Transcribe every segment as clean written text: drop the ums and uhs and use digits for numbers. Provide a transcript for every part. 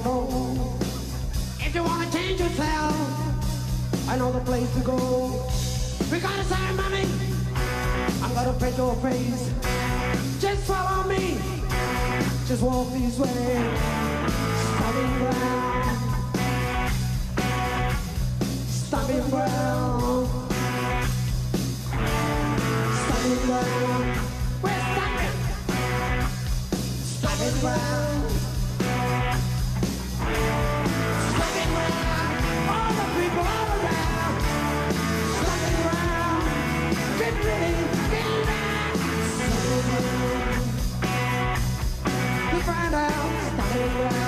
don't know. If you wanna change yourself, I know the place to go. We gotta save money, I'm gonna paint your face. Just follow me, just walk this way. Stomping ground, stomping ground, stomping ground. We're stomping, stomping ground, stomping ground. All the people all around, stomping ground. Get ready, get loud, stomping ground. To find out, stomping ground.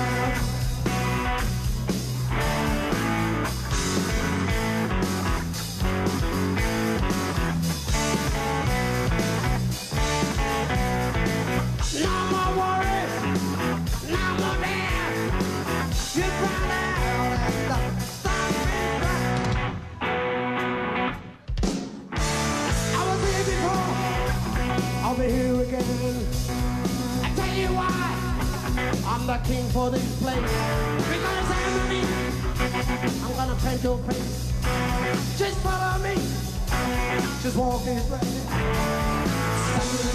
No more worry, no more fear. You find out at the stomping ground. I was here before, I'll be here again. I tell you why, I'm the king for this place. Because I'm money, I'm gonna paint your face. Just follow me, just walk this way. Stomping